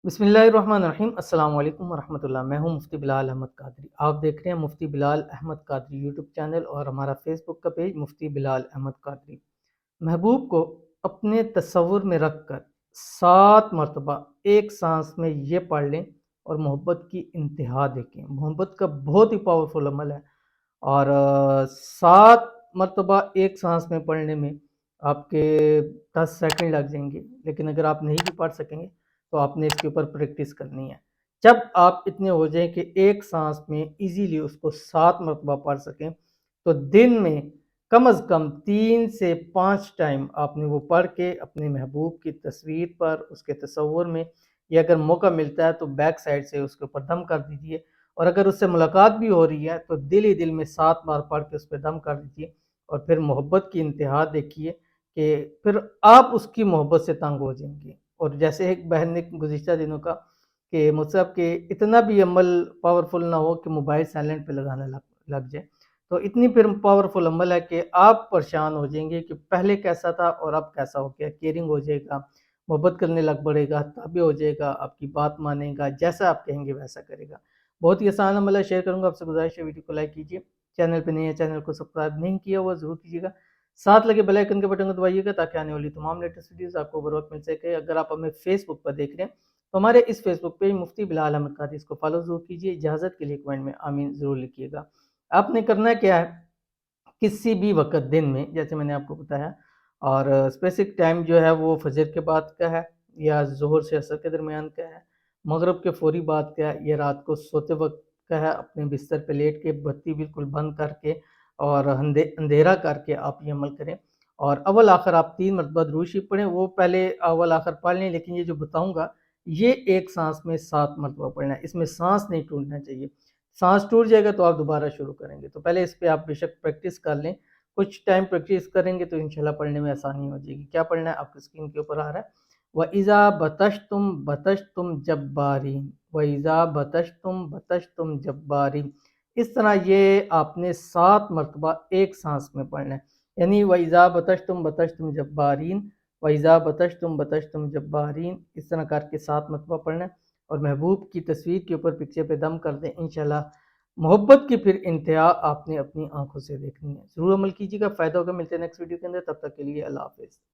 बिस्मिल्लाहिर्रहमानिर्रहीम। अस्सलाम वालेकुम वरहमतुल्लाह। मैं हूं मुफ्ती बिलाल अहमद कादरी। आप देख रहे हैं मुफ्ती बिलाल अहमद कादरी यूट्यूब चैनल और हमारा फेसबुक का पेज मुफ्ती बिलाल अहमद कादरी। महबूब को अपने तसव्वुर में रख कर 7 मरतबा एक सांस में ये पढ़ लें और मोहब्बत की इंतहा देखें। मोहब्बत का बहुत ही पावरफुल अमल है और 7 मरतबा एक सांस में पढ़ने में आपके 10 सेकंड लग जाएंगे, लेकिन अगर आप नहीं भी पढ़ सकेंगे तो आपने इसके ऊपर प्रैक्टिस करनी है। जब आप इतने हो जाएं कि एक सांस में इजीली उसको 7 मरतबा पढ़ सकें तो दिन में कम अज़ कम 3 से 5 टाइम आपने वो पढ़ के अपने महबूब की तस्वीर पर उसके तसव्वुर में, या अगर मौका मिलता है तो बैक साइड से उसके ऊपर दम कर दीजिए। और अगर उससे मुलाकात भी हो रही है तो दिल ही दिल में 7 बार पढ़ के उस पर दम कर दीजिए और फिर मोहब्बत की इंतहा देखिए कि फिर आप उसकी मोहब्बत से तंग हो जाएंगे। और जैसे एक बहन ने गुज़िश्ता दिनों का कि मुझसे कि इतना भी अमल पावरफुल ना हो कि मोबाइल साइलेंट पे लगाने लग जाए, तो इतनी फिर पावरफुल अमल है कि आप परेशान हो जाएंगे कि पहले कैसा था और अब कैसा हो गया। केयरिंग हो जाएगा, मोहब्बत करने लग पड़ेगा, ताबे हो जाएगा, आपकी बात मानेगा, जैसा आप कहेंगे वैसा करेगा। बहुत ही आसान अमल है, शेयर करूंगा। आपसे गुजारिश है वीडियो को लाइक कीजिए, चैनल पे नहीं है चैनल को सब्सक्राइब नहीं किया हुआ ज़रूर कीजिएगा, साथ लगे बेल आइकन के बटन को दबाइएगा ताकि आने वाली तमाम लेटेस्ट वीडियोस आपको बर वक्त मिल सके। अगर आप हमें फेसबुक पर देख रहे हैं तो हमारे इस फेसबुक पेज मुफ्ती बिलाल अहमद कादरी, इसको फॉलो जरूर कीजिए। इजाज़त के लिए कमेंट में आमीन ज़रूर लिखिएगा। आपने करना क्या है, किसी भी वक्त दिन में जैसे मैंने आपको बताया, और स्पेसिफिक टाइम जो है वो फजर के बाद का है या ज़ोहर से असर के दरमियान का है, मगरिब के फौरी बाद का है, या रात को सोते वक्त का है। अपने बिस्तर पे लेट के बत्ती बिल्कुल बंद करके और अंधेरा करके आप ये अमल करें। और अव्वल आखिर आप 3 मरतबा दुरूद शरीफ पढ़ें। वो पहले अव्वल आखिर पढ़ लें, लेकिन ये जो बताऊंगा ये एक सांस में 7 मरतबा पढ़ना है। इसमें सांस नहीं टूटना चाहिए। सांस टूट जाएगा तो आप दोबारा शुरू करेंगे। तो पहले इस पे आप बेशक प्रैक्टिस कर लें। कुछ टाइम प्रैक्टिस करेंगे तो इंशाल्लाह पढ़ने में आसानी हो जाएगी। क्या पढ़ना है आपकी स्क्रीन के ऊपर आ रहा है। व जब्बारीन, व जब्बारीन। इस तरह ये आपने 7 मरतबा एक सांस में पढ़ना है। यानी बतश तुम जब्बारीन, इस तरह करके 7 मरतबा पढ़ना है और महबूब की तस्वीर के ऊपर पिक्चर पे दम कर दें। इंशाल्लाह मोहब्बत की फिर इंतहा आपने अपनी आंखों से देखनी है। ज़रूर अमल कीजिएगा, फ़ायदा होगा। मिलते हैं नेक्स्ट वीडियो के अंदर, तब तक के लिए अल्लाह हाफ़िज़।